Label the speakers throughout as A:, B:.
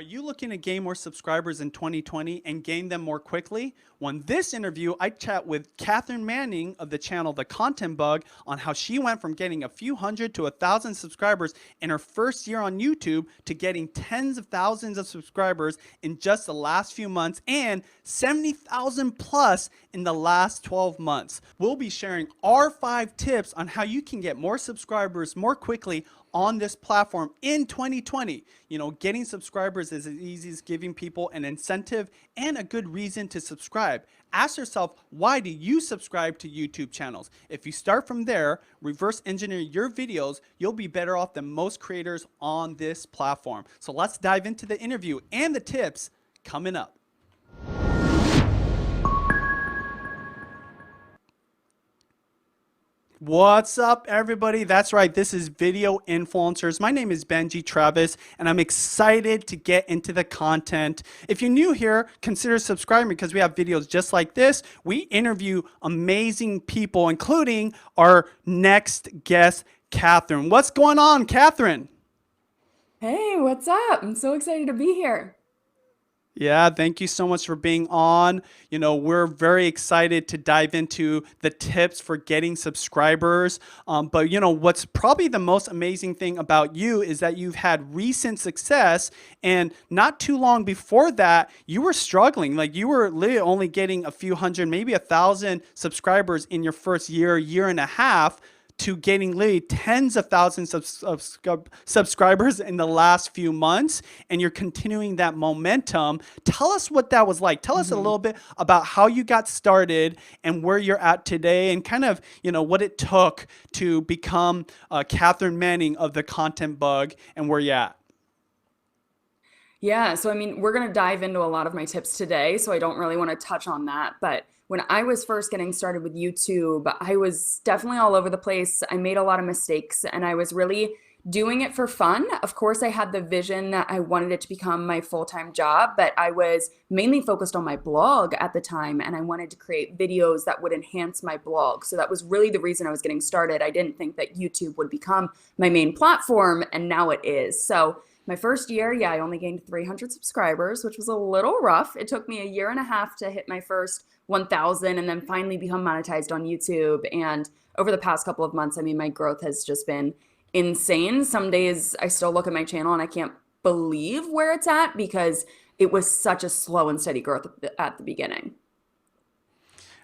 A: Are you looking to gain more subscribers in 2020 and gain them more quickly? Well, in this interview, I chat with Cathrin Manning of the channel The Content Bug on how she went from getting a few hundred to 1,000 subscribers in her first year on YouTube to getting tens of thousands of subscribers in just the last few months and 70,000 plus in the last 12 months. We'll be sharing our 5 tips on how you can get more subscribers more quickly on this platform in 2020. You know, getting subscribers is as easy as giving people an incentive and a good reason to subscribe. Ask yourself, why do you subscribe to YouTube channels? If you start from there, reverse engineer your videos, you'll be better off than most creators on this platform. So let's dive into the interview and the tips coming up. What's up, everybody? That's right. This is Video Influencers. My name is Benji Travis, and I'm excited to get into the content. If you're new here, consider subscribing because we have videos just like this. We interview amazing people, including our next guest, Cathrin. What's going on, Cathrin?
B: Hey, what's up? I'm so excited to be here.
A: Yeah, thank you so much for being on. You know, we're very excited to dive into the tips for getting subscribers. But, you know, what's probably the most amazing thing about you is that you've had recent success. And not too long before that, you were struggling. Like you were literally only getting a few hundred, maybe 1,000 subscribers in your first year, year and a half, to getting literally tens of thousands of subscribers in the last few months, and you're continuing that momentum. Tell us what that was like. Tell us a
B: hmm
A: little bit about how you got started and where you're at today, and kind of, you know, what it took to become Cathrin Manning of the Content Bug and where you're at.
B: Yeah, so I mean, we're going to dive into a lot of my tips today, so I don't really want to touch on that. But when I was first getting started with YouTube, I was definitely all over the place. I made a lot of mistakes and I was really doing it for fun. Of course, I had the vision that I wanted it to become my full-time job, but I was mainly focused on my blog at the time and I wanted to create videos that would enhance my blog. So that was really the reason I was getting started. I didn't think that YouTube would become my main platform, and now it is. So my first year, yeah, I only gained 300 subscribers, which was a little rough. It took me a year and a half to hit my first 1,000 and then finally become monetized on YouTube. And over the past couple of months, I mean, my growth has just been insane. Some days I still look at my channel and I can't believe where it's at because it was such a slow and steady growth at the beginning.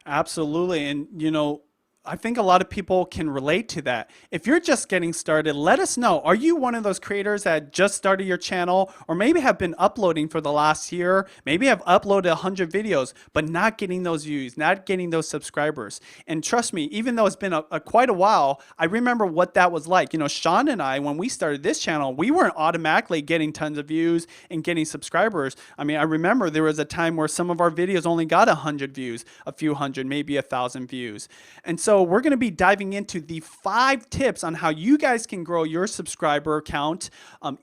A: Absolutely. And, you know, I think a lot of people can relate to that. If you're just getting started, let us know. Are you one of those creators that just started your channel or maybe have been uploading for the last year, maybe have uploaded 100 videos, but not getting those views, not getting those subscribers? And trust me, even though it's been quite a while, I remember what that was like. You know, Sean and I, when we started this channel, we weren't automatically getting tons of views and getting subscribers. I mean, I remember there was a time where some of our videos only got 100 views, a few hundred, maybe 1,000 views. And so we're going to be diving into the 5 tips on how you guys can grow your subscriber count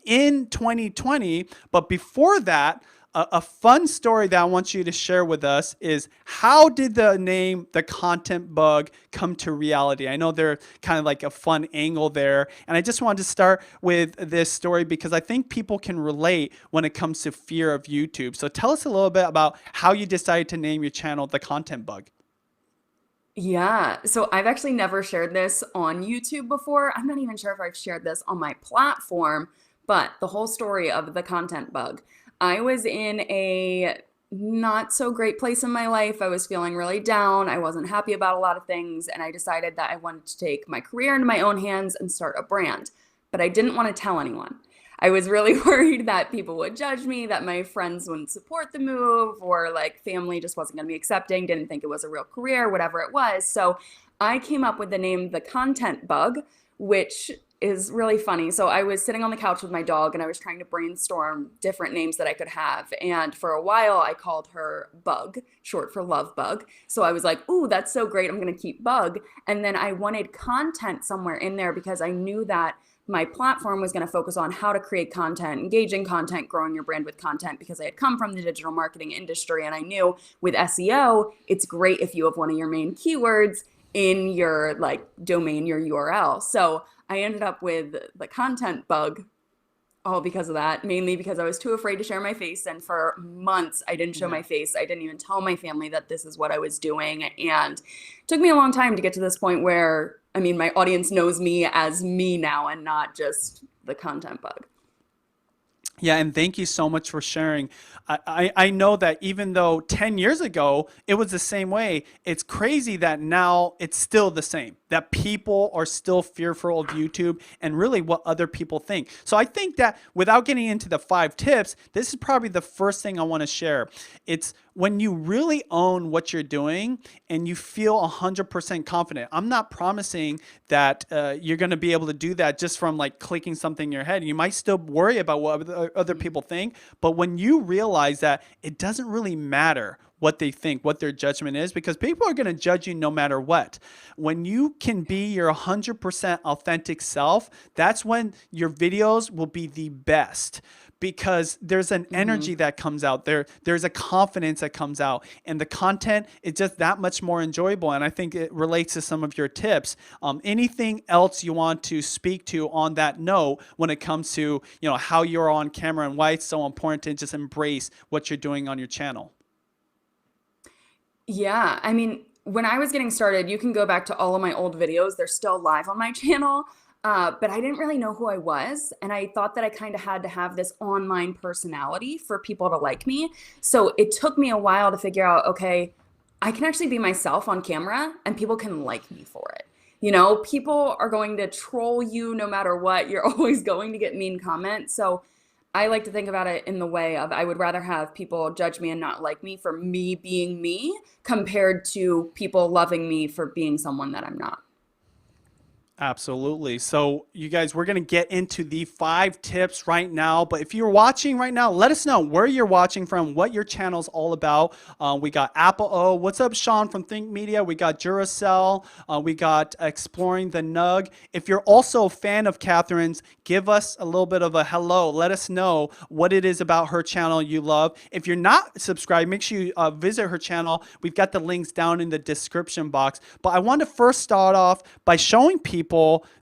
A: in 2020. But before that, a fun story that I want you to share with us is, how did the name The Content Bug come to reality? I know there's kind of like a fun angle there. And I just wanted to start with this story because I think people can relate when it comes to fear of YouTube. So tell us a little bit about how you decided to name your channel The Content Bug.
B: Yeah, so I've actually never shared this on YouTube before. I'm not even sure if I've shared this on my platform, but the whole story of the content bug. I was in a not so great place in my life. I was feeling really down. I wasn't happy about a lot of things, and I decided that I wanted to take my career into my own hands and start a brand. But I didn't want to tell anyone. I was really worried that people would judge me, that my friends wouldn't support the move, or like family just wasn't going to be accepting, didn't think it was a real career, whatever it was. So I came up with the name The Content Bug, which is really funny. So I was sitting on the couch with my dog and I was trying to brainstorm different names that I could have. And for a while I called her Bug, short for Love Bug. So I was like, ooh, that's so great. I'm going to keep Bug. And then I wanted content somewhere in there because I knew that my platform was going to focus on how to create content, engaging content, growing your brand with content, because I had come from the digital marketing industry. And I knew with SEO, it's great if you have one of your main keywords in your like domain, your URL. So I ended up with the content bug. all because of that, mainly because I was too afraid to share my face. And for months, I didn't show
A: Yeah.
B: my face. I didn't even tell my family that this is what I was doing. And it took me a long time to get to this point where, I mean, my audience knows me as me now and not just the content bug.
A: Yeah, and thank you so much for sharing. I know that even though 10 years ago it was the same way, it's crazy that now it's still the same, that people are still fearful of YouTube and really what other people think. So I think that without getting into the 5 tips, this is probably the first thing I want to share. It's when you really own what you're doing and you feel 100% confident. I'm not promising that you're going to be able to do that just from like clicking something in your head. You might still worry about what other people think, but when you realize that it doesn't really matter what they think, what their judgment is, because people are going to judge you no matter what. When you can be your 100% authentic self, that's when your videos will be the best, because there's an
B: Mm-hmm.
A: energy that comes out there. There's a confidence that comes out, and the content is just that much more enjoyable. And I think it relates to some of your tips. Anything else you want to speak to on that note when it comes to how you're on camera and why it's so important to just embrace what you're doing on your channel?
B: Yeah, I mean, when I was getting started, you can go back to all of my old videos. They're still live on my channel. But I didn't really know who I was. And I thought that I kind of had to have this online personality for people to like me. So it took me a while to figure out, okay, I can actually be myself on camera and people can like me for it. You know, people are going to troll you no matter what. You're always going to get mean comments. So I like to think about it in the way of I would rather have people judge me and not like me for me being me compared to people loving me for being someone that I'm not.
A: Absolutely. So, you guys, we're going to get into the 5 tips right now. But if you're watching right now, let us know where you're watching from, what your channel's all about. We got Apple O. What's up, Sean from Think Media? We got Duracell. We got Exploring the Nug. If you're also a fan of Catherine's, give us a little bit of a hello. Let us know what it is about her channel you love. If you're not subscribed, make sure you visit her channel. We've got the links down in the description box. But I want to first start off by showing people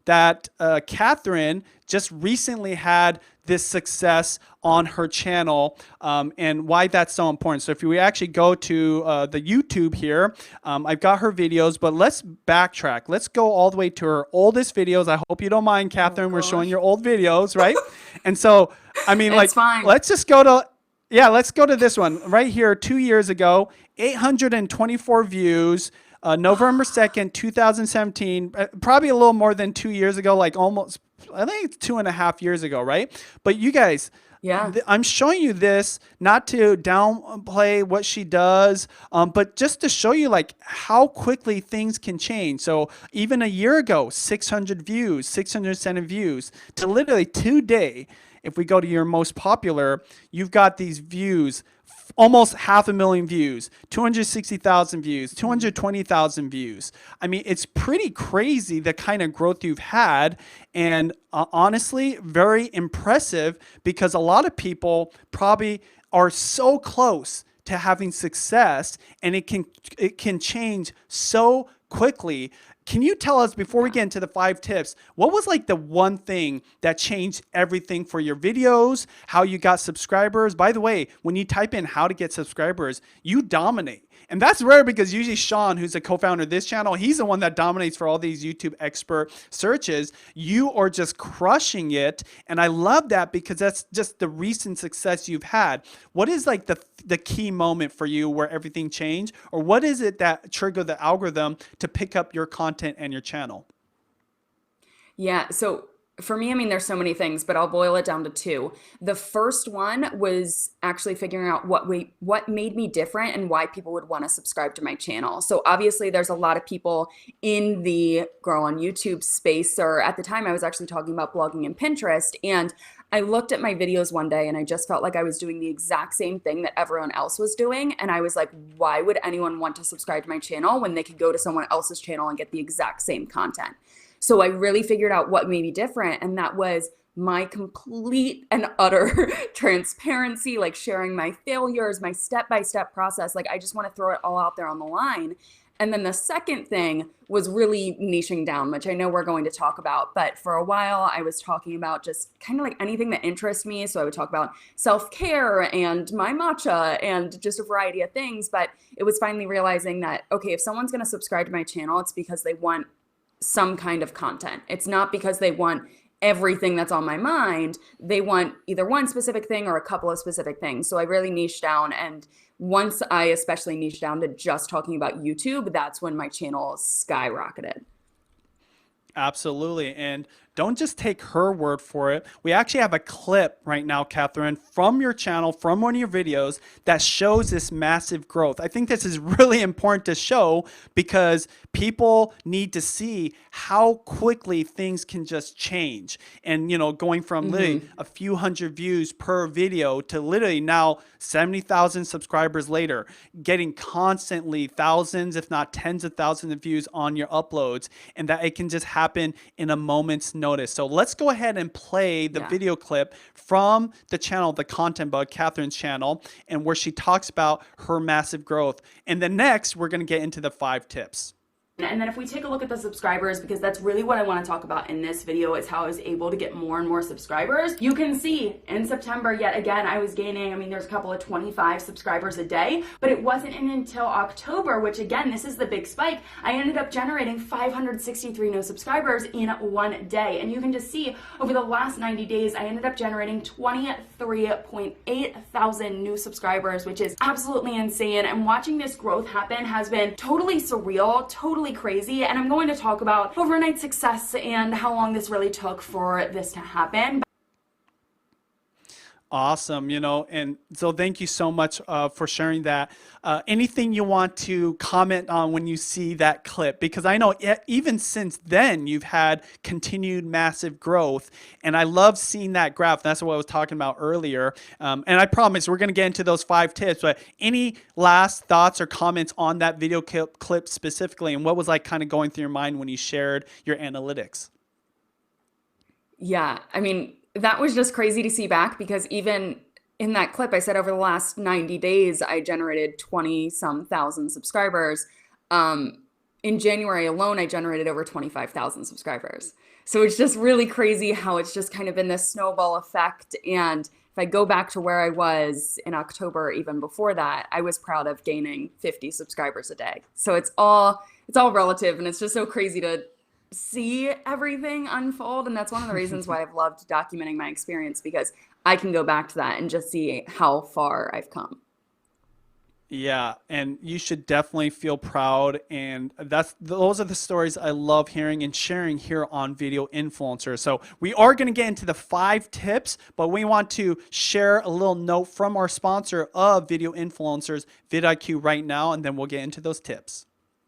A: that Cathrin just recently had this success on her channel, and why that's so important. So if we actually go to the YouTube here, I've got her videos, but let's backtrack. Let's go all the way to her oldest videos. I hope you don't mind,
B: Oh
A: Cathrin. We're showing
B: gosh.
A: your old videos, right? And so, I mean,
B: It's
A: like,
B: fine.
A: let's just go to yeah, let's go to this one right here. 2 years ago, 824 views. November 2nd, 2017, probably a little more than 2 years ago, like almost, I think it's 2.5 years ago, right? But you guys,
B: Yeah.
A: I'm showing you this not to downplay what she does, but just to show you like how quickly things can change. So even a year ago, 600 views, 670 views, to literally today, if we go to your most popular, you've got these views, almost 500,000 views, 260,000 views,
B: Mhm.
A: 220,000 views. I mean, it's pretty crazy the kind of growth you've had. And honestly, very impressive, because a lot of people probably are so close to having success, and it can change so quickly. Can you tell us, before we
B: Yeah.
A: get into the 5 tips, what was like the one thing that changed everything for your videos, how you got subscribers? By the way, when you type in how to get subscribers, you dominate. And that's rare, because usually Sean, who's a co-founder of this channel, he's the one that dominates for all these YouTube expert searches. You are just crushing it. And I love that, because that's just the recent success you've had. What is like the key moment for you where everything changed? Or what is it that triggered the algorithm to pick up your content and your channel?
B: Yeah. So for me, I mean, there's so many things, but I'll boil it down to two. The first one was actually figuring out what made me different and why people would want to subscribe to my channel. So obviously, there's a lot of people in the grow on YouTube space, or at the time, I was actually talking about blogging and Pinterest. And I looked at my videos one day and I just felt like I was doing the exact same thing that everyone else was doing. And I was like, why would anyone want to subscribe to my channel when they could go to someone else's channel and get the exact same content? So I really figured out what made me different, and that was my complete and utter transparency, like sharing my failures, my step by step process. Like, I just want to throw it all out there on the line. And then the second thing was really niching down, which I know we're going to talk about. But for a while, I was talking about just kind of like anything that interests me. So I would talk about self-care and my matcha and just a variety of things. But it was finally realizing that, okay, if someone's going to subscribe to my channel, it's because they want some kind of content. It's not because they want everything that's on my mind. They want either one specific thing or a couple of specific things. So I really niched down. And once I especially niched down to just talking about YouTube, that's when my channel skyrocketed.
A: Absolutely. And don't just take her word for it. We actually have a clip right now, Cathrin, from your channel, from one of your videos that shows this massive growth. I think this is really important to show because people need to see how quickly things can just change. And, going from literally a few hundred views per video to literally now 70,000 subscribers later, getting constantly thousands, if not tens of thousands of views on your uploads, and that it can just happen in a moment's notice. So let's go ahead and play the video clip from the channel, the Content Bug, Cathrin's channel, and where she talks about her massive growth. And then next, we're going to get into the 5 tips.
B: And then if we take a look at the subscribers, because that's really what I want to talk about in this video is how I was able to get more and more subscribers. You can see in September, yet again, I was gaining, there's a couple of 25 subscribers a day, but it wasn't until October, which again, this is the big spike, I ended up generating 563 new subscribers in one day. And you can just see over the last 90 days, I ended up generating 23.8 thousand new subscribers, which is absolutely insane. And watching this growth happen has been totally surreal, totally crazy, and I'm going to talk about overnight success and how long this really took for this to happen.
A: Awesome, and so thank you so much for sharing that. Anything you want to comment on when you see that clip? Because I know even since then, you've had continued massive growth, and I love seeing that graph. That's what I was talking about earlier. And I promise we're going to get into those 5 tips, but any last thoughts or comments on that video clip specifically, and what was like kind of going through your mind when you shared your analytics?
B: Yeah, that was just crazy to see back because even in that clip, I said over the last 90 days, I generated 20-some thousand subscribers. In January alone, I generated over 25,000 subscribers. So it's just really crazy how it's just kind of been this snowball effect. And if I go back to where I was in October, even before that, I was proud of gaining 50 subscribers a day. So it's all relative, and it's just so crazy to see everything unfold. And that's one of the reasons why I've loved documenting my experience, because I can go back to that and just see how far I've come.
A: Yeah, and you should definitely feel proud, and those are the stories I love hearing and sharing here on Video Influencer. So we are going to get into the 5 tips, but we want to share a little note from our sponsor of Video Influencers, vidIQ, right now, and then we'll get into those tips.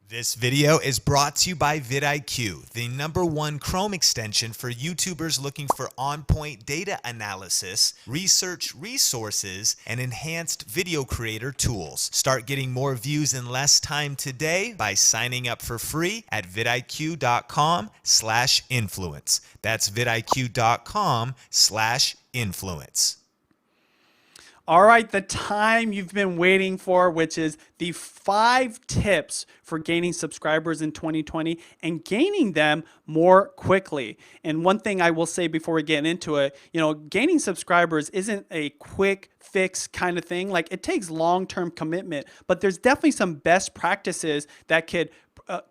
C: This video is brought to you by vidIQ, the #1 Chrome extension for YouTubers looking for on-point data analysis, research resources, and enhanced video creator tools. Start getting more views in less time today by signing up for free at vidiq.com/influence. That's vidiq.com/influence.
A: All right, the time you've been waiting for, which is the 5 tips for gaining subscribers in 2020 and gaining them more quickly. And one thing I will say before we get into it, gaining subscribers isn't a quick fix kind of thing. Like, it takes long-term commitment, but there's definitely some best practices that could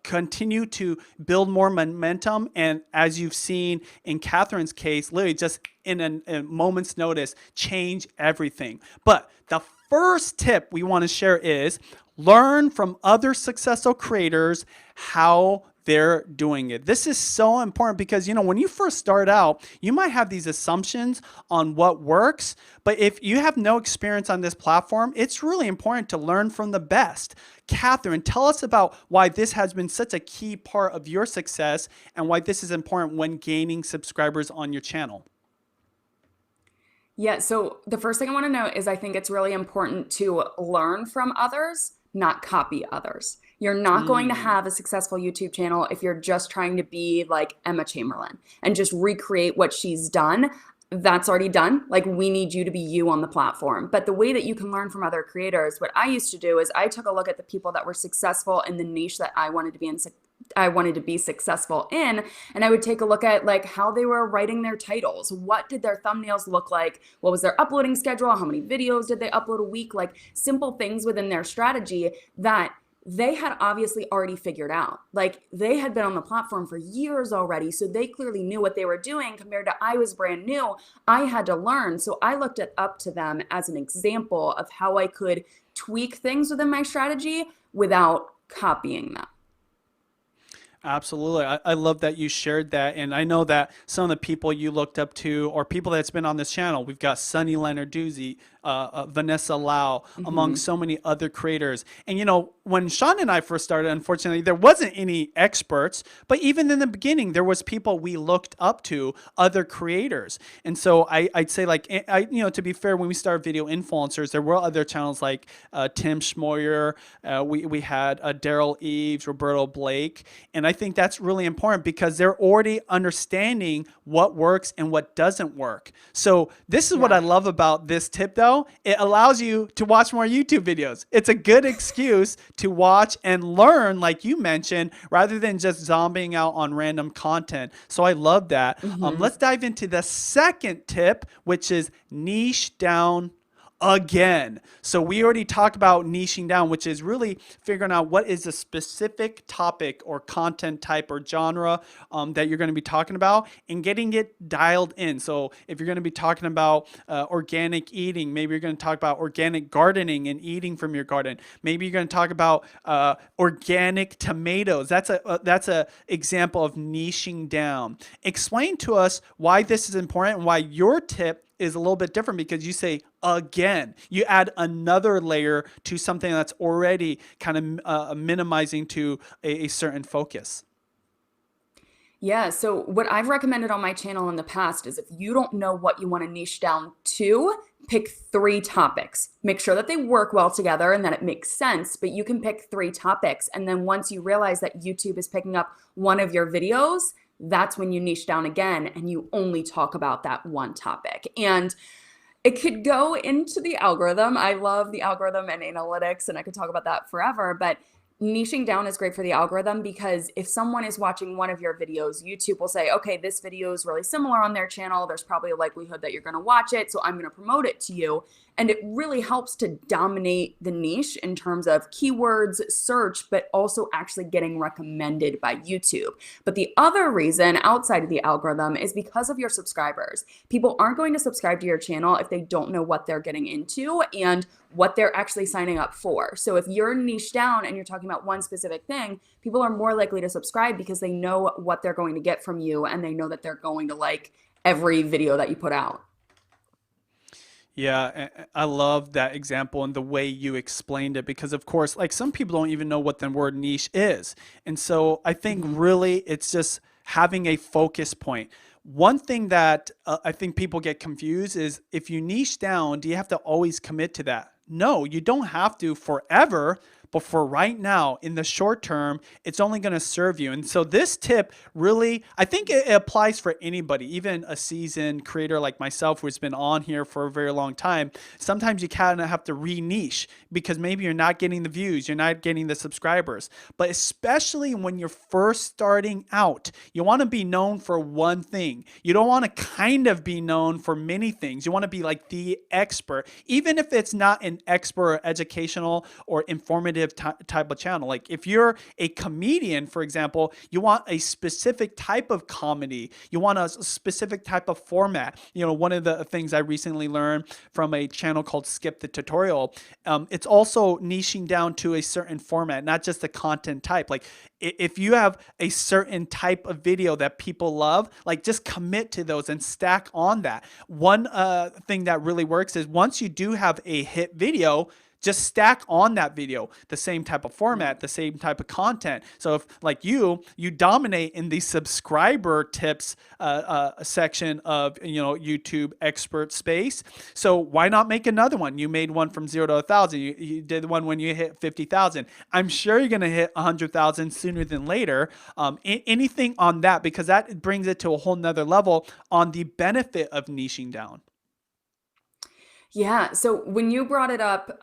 A: continue to build more momentum. And as you've seen in Cathrin's case, literally just in a moment's notice, change everything. But the first tip we want to share is learn from other successful creators how they're doing it. This is so important because, when you first start out, you might have these assumptions on what works, but if you have no experience on this platform, it's really important to learn from the best. Cathrin, tell us about why this has been such a key part of your success and why this is important when gaining subscribers on your channel.
B: Yeah, so the first thing I want to note is I think it's really important to learn from others, not copy others. You're not going to have a successful YouTube channel if you're just trying to be like Emma Chamberlain and just recreate what she's done. that's already done. Like, we need you to be you on the platform. But the way that you can learn from other creators, what I used to do is I took a look at the people that were successful in the niche that I wanted to be in. I wanted to be successful in, and I would take a look at like how they were writing their titles. What did their thumbnails look like? What was their uploading schedule? How many videos did they upload a week? Like simple things within their strategy that they had obviously already figured out. Like they had been on the platform for years already, so they clearly knew what they were doing compared to I was brand new. I had to learn. So I looked at up to them as an example of how I could tweak things within my strategy without copying them.
A: Absolutely. I love that you shared that. And I know that some of the people you looked up to or people that's been on this channel, we've got Sunny Leonard Doozy, Vanessa Lau, among so many other creators. And, you know, when Sean and I first started, unfortunately, there wasn't any experts, but even in the beginning, there was people we looked up to, other creators. And so I'd say like, you know, to be fair, when we started Video Influencers, there were other channels like Tim Schmoyer, we had Daryl Eves, Roberto Blake. And I think that's really important because they're already understanding what works and what doesn't work. So this is what I love about this tip though. It allows you to watch more YouTube videos. It's a good excuse to watch and learn, like you mentioned, rather than just zombieing out on random content. So I love that. Let's dive into the second tip, which is niche down again. So we already talked about niching down, which is really figuring out what is a specific topic or content type or genre that you're going to be talking about and getting it dialed in. So if you're going to be talking about organic eating, maybe you're going to talk about organic gardening and eating from your garden. Maybe you're going to talk about organic tomatoes. That's a example of niching down. Explain to us why this is important and why your tip is a little bit different, because you say again, you add another layer to something that's already kind of minimizing to a certain focus.
B: Yeah, so what I've recommended on my channel in the past is if you don't know what you want to niche down to, pick 3 topics. Make sure that they work well together and that it makes sense, but you can pick 3 topics. And then once you realize that YouTube is picking up one of your videos, that's when you niche down again and you only talk about that one topic. And it could go into the algorithm. I love the algorithm and analytics, and I could talk about that forever, but niching down is great for the algorithm because if someone is watching one of your videos, YouTube will say, okay, this video is really similar on their channel. There's probably a likelihood that you're going to watch it, so I'm going to promote it to you. And it really helps to dominate the niche in terms of keywords, search, but also actually getting recommended by YouTube. But the other reason outside of the algorithm is because of your subscribers. People aren't going to subscribe to your channel if they don't know what they're getting into and what they're actually signing up for. So if you're niche down and you're talking about one specific thing, people are more likely to subscribe because they know what they're going to get from you and they know that they're going to like every video that you put out.
A: Yeah, I love that example and the way you explained it because, of course, like some people don't even know what the word niche is. And so I think really it's just having a focus point. One thing that I think people get confused is if you niche down, do you have to always commit to that? No, you don't have to forever. But for right now, in the short term, it's only going to serve you. And so this tip really, I think it applies for anybody, even a seasoned creator like myself who's been on here for a very long time. Sometimes you kind of have to re-niche because maybe you're not getting the views, you're not getting the subscribers. But especially when you're first starting out, you want to be known for one thing. You don't want to kind of be known for many things. You want to be like the expert, even if it's not an expert or educational or informative type of channel. Like if you're a comedian, for example, you want a specific type of comedy. You want a specific type of format. You know, one of the things I recently learned from a channel called Skip the Tutorial, it's also niching down to a certain format, not just a content type. Like if you have a certain type of video that people love, like just commit to those and stack on that. One thing that really works is once you do have a hit video, just stack on that video the same type of format, the same type of content. So if like you dominate in the subscriber tips section of YouTube expert space. So why not make another one? You made one from 0 to 1,000. You did one when you hit 50,000. I'm sure you're gonna hit 100,000 sooner than later. Anything on that, because that brings it to a whole nother level on the benefit of niching down.
B: Yeah. So when you brought it up,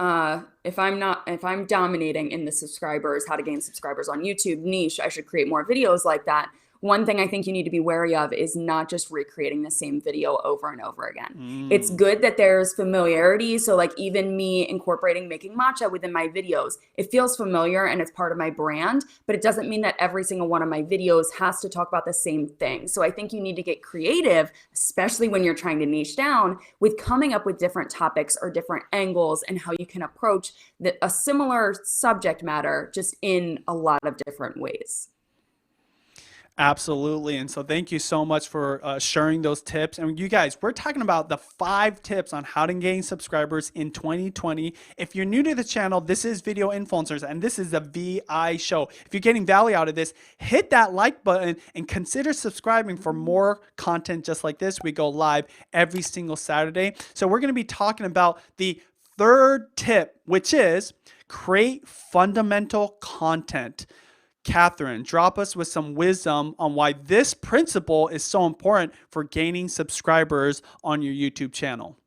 B: if I'm dominating in the subscribers, how to gain subscribers on YouTube niche, I should create more videos like that. One thing I think you need to be wary of is not just recreating the same video over and over again. It's good that there's familiarity. So like even me incorporating making matcha within my videos, it feels familiar and it's part of my brand, but it doesn't mean that every single one of my videos has to talk about the same thing. So I think you need to get creative, especially when you're trying to niche down, with coming up with different topics or different angles and how you can approach a similar subject matter just in a lot of different ways.
A: Absolutely. And so thank you so much for sharing those tips. And you guys, we're talking about the 5 tips on how to gain subscribers in 2020. If you're new to the channel, this is Video Influencers and this is the VI show. If you're getting value out of this, hit that like button and consider subscribing for more content just like this. We go live every single Saturday. So we're going to be talking about the 3rd tip, which is create fundamental content. Cathrin, drop us with some wisdom on why this principle is so important for gaining subscribers on your YouTube channel.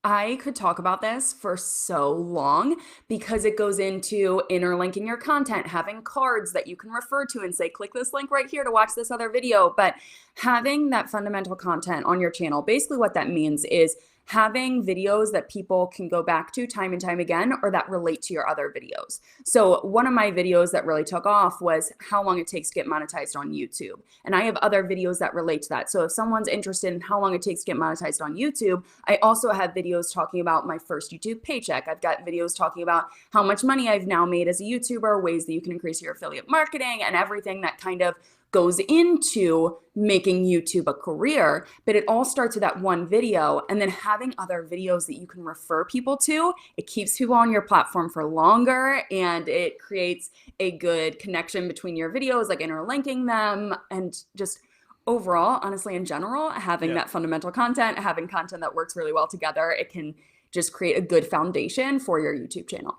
B: I could talk about this for so long because it goes into interlinking your content, having cards that you can refer to and say, click this link right here to watch this other video. But having that fundamental content on your channel, basically what that means is having videos that people can go back to time and time again or that relate to your other videos. So one of my videos that really took off was how long it takes to get monetized on YouTube. And I have other videos that relate to that. So if someone's interested in how long it takes to get monetized on YouTube, I also have videos talking about my first YouTube paycheck. I've got videos talking about how much money I've now made as a YouTuber, ways that you can increase your affiliate marketing, and everything that kind of goes into making YouTube a career. But it all starts with that one video, and then having other videos that you can refer people to. It keeps people on your platform for longer, and it creates a good connection between your videos, like interlinking them, and just overall, honestly, in general, having that fundamental content, having content that works really well together, it can just create a good foundation for your YouTube channel.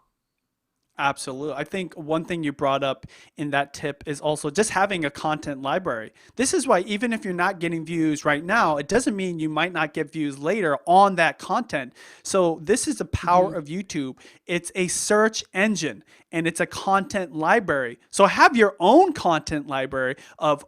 A: Absolutely. I think one thing you brought up in that tip is also just having a content library. This is why even if you're not getting views right now, it doesn't mean you might not get views later on that content. So this is the power of YouTube. It's a search engine and it's a content library. So have your own content library of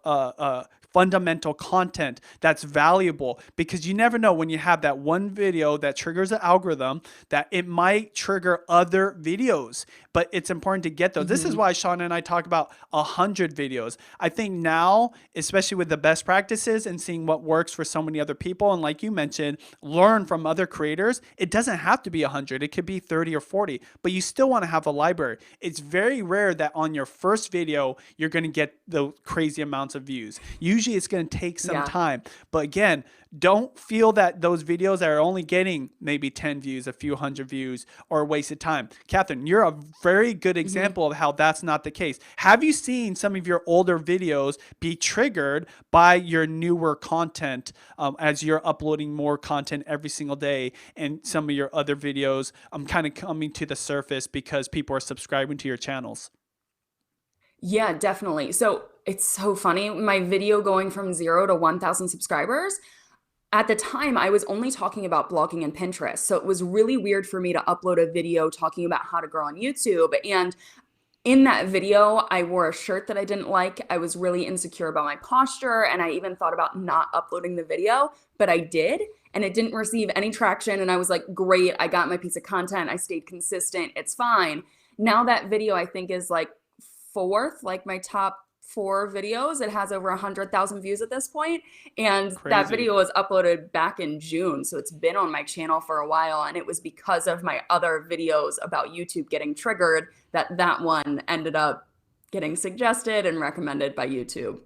A: fundamental content that's valuable, because you never know when you have that one video that triggers an algorithm that it might trigger other videos, but it's important to get those. This is why Sean and I talk about 100 videos. I think now, especially with the best practices and seeing what works for so many other people, and like you mentioned, learn from other creators, it doesn't have to be 100. It could be 30 or 40, but you still want to have a library. It's very rare that on your first video, you're going to get the crazy amounts of views. Usually it's going to take some time. But again, don't feel that those videos that are only getting maybe 10 views, a few hundred views, or a waste of time. Cathrin, you're a very good example of how that's not the case. Have you seen some of your older videos be triggered by your newer content as you're uploading more content every single day, and some of your other videos kind of coming to the surface because people are subscribing to your channels?
B: Yeah, definitely. So it's so funny. My video going from 0 to 1,000 subscribers, at the time, I was only talking about blogging and Pinterest. So it was really weird for me to upload a video talking about how to grow on YouTube. And in that video, I wore a shirt that I didn't like. I was really insecure about my posture, and I even thought about not uploading the video, but I did, and it didn't receive any traction. And I was like, great, I got my piece of content. I stayed consistent. It's fine. Now that video, I think, is like 4th, like my top 4 videos. It has over 100,000 views at this point. And that video was uploaded back in June. So it's been on my channel for a while. And it was because of my other videos about YouTube getting triggered that that one ended up getting suggested and recommended by YouTube.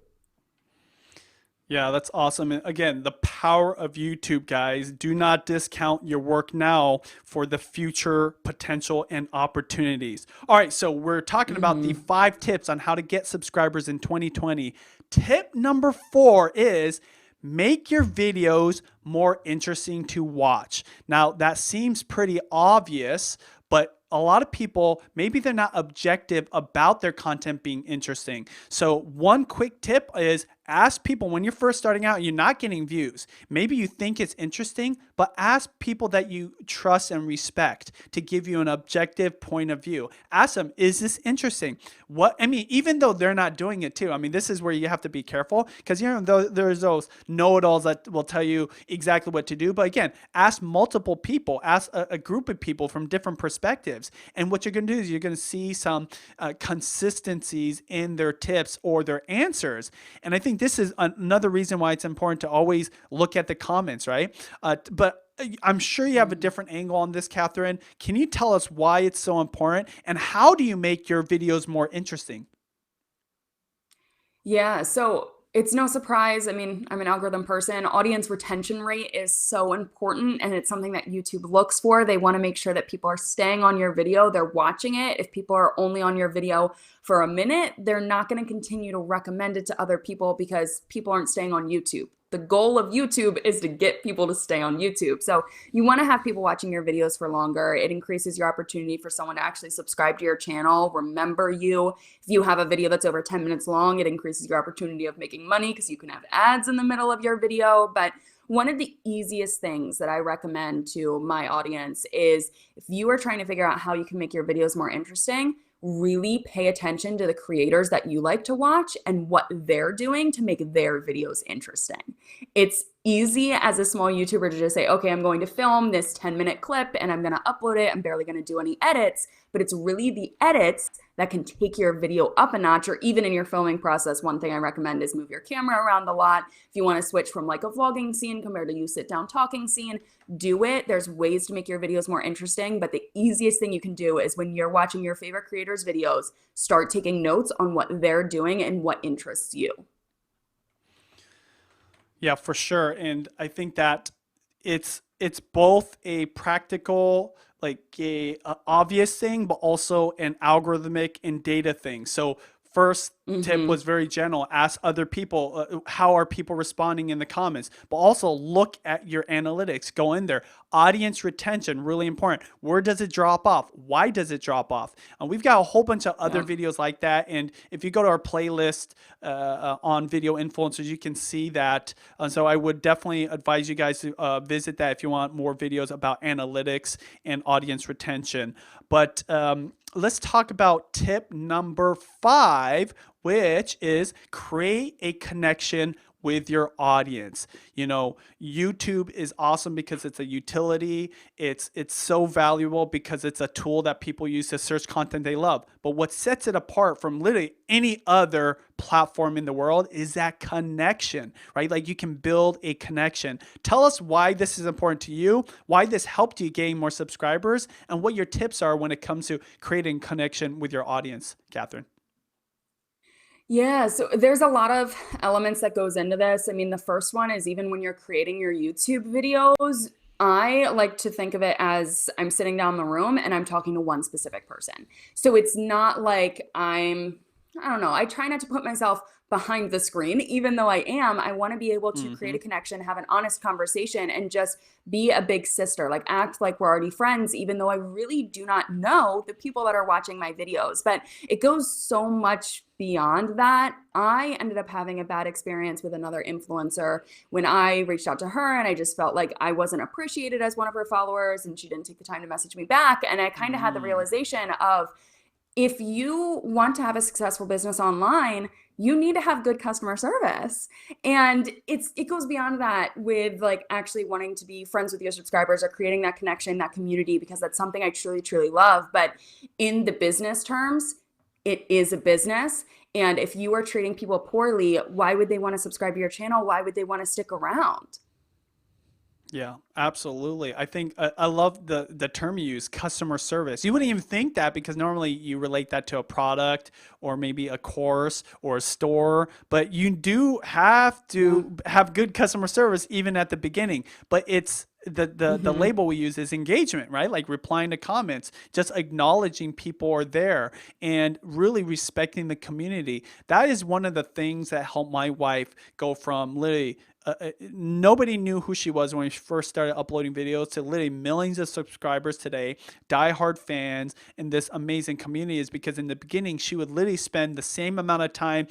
A: Yeah, that's awesome. And again, the power of YouTube, guys. Do not discount your work now for the future potential and opportunities. All right, so we're talking about the
B: Hmm.
A: 5 tips on how to get subscribers in 2020. Tip number 4 is make your videos more interesting to watch. Now, that seems pretty obvious, but a lot of people, maybe they're not objective about their content being interesting. So, one quick tip is ask people when you're first starting out, you're not getting views. Maybe you think it's interesting, but ask people that you trust and respect to give you an objective point of view. Ask them, is this interesting? What I mean, even though they're not doing it too. I mean, this is where you have to be careful because there's those know-it-alls that will tell you exactly what to do. But again, ask multiple people, ask a group of people from different perspectives, and what you're going to do is you're going to see some consistencies in their tips or their answers. And I think this is another reason why it's important to always look at the comments, right? But I'm sure you have a different angle on this, Cathrin. Can you tell us why it's so important and how do you make your videos more interesting?
B: Yeah, so it's no surprise. I mean, I'm an algorithm person. Audience retention rate is so important, and it's something that YouTube looks for. They want to make sure that people are staying on your video, they're watching it. If people are only on your video for a minute, they're not going to continue to recommend it to other people because people aren't staying on YouTube. The goal of YouTube is to get people to stay on YouTube. So you want to have people watching your videos for longer. It increases your opportunity for someone to actually subscribe to your channel, remember you. If you have a video that's over 10 minutes long, it increases your opportunity of making money because you can have ads in the middle of your video. But one of the easiest things that I recommend to my audience is if you are trying to figure out how you can make your videos more interesting, really pay attention to the creators that you like to watch and what they're doing to make their videos interesting. It's easy as a small YouTuber to just say, okay, I'm going to film this 10-minute clip and I'm going to upload it. I'm barely going to do any edits, but it's really the edits that can take your video up a notch. Or even in your filming process, one thing I recommend is move your camera around a lot. If you want to switch from like a vlogging scene compared to you sit down talking scene, do it. There's ways to make your videos more interesting, but the easiest thing you can do is when you're watching your favorite creators' videos, start taking notes on what they're doing and what interests you.
A: Yeah, for sure. And I think that it's both a practical, like a obvious thing, but also an algorithmic and data thing. So first tip
B: Hmm.
A: was very general. Ask other people, how are people responding in the comments, but also look at your analytics. Go in there. Audience retention, really important. Where does it drop off? Why does it drop off? And we've got a whole bunch of other
B: Yeah.
A: videos like that. And if you go to our playlist on video influencers, you can see that. So I would definitely advise you guys to visit that if you want more videos about analytics and audience retention. But let's talk about tip number 5, which is create a connection with your audience. You know, YouTube is awesome because it's a utility. It's so valuable because it's a tool that people use to search content they love. But what sets it apart from literally any other platform in the world is that connection, right? Like you can build a connection. Tell us why this is important to you, why this helped you gain more subscribers, and what your tips are when it comes to creating connection with your audience, Cathrin.
B: Yeah, so there's a lot of elements that goes into this. I mean, the first one is even when you're creating your YouTube videos, I like to think of it as I'm sitting down in the room and I'm talking to one specific person. So it's not like I don't know, I try not to put myself behind the screen, even though I am. I want to be able to create
A: Hmm.
B: a connection, have an honest conversation, and just be a big sister, like act like we're already friends, even though I really do not know the people that are watching my videos. But it goes so much beyond that. I ended up having a bad experience with another influencer when I reached out to her and I just felt like I wasn't appreciated as one of her followers and she didn't take the time to message me back. And I kind of had the
A: Mm.
B: realization of if you want to have a successful business online, you need to have good customer service. And it goes beyond that with like actually wanting to be friends with your subscribers or creating that connection, that community, because that's something I truly, truly love. But in the business terms, it is a business. And if you are treating people poorly, why would they want to subscribe to your channel? Why would they want to stick around?
A: Yeah, absolutely. I think I love the term you use, customer service. You wouldn't even think that because normally you relate that to a product or maybe a course or a store, but you do have
B: Yeah.
A: to have good customer service even at the beginning. But it's the
B: Hmm.
A: label we use is engagement, right? Like replying to comments, just acknowledging people are there and really respecting the community. That is one of the things that helped my wife go from literally nobody knew who she was when she first started uploading videos to literally millions of subscribers today, diehard fans, and this amazing community is because in the beginning she would literally spend the same amount of time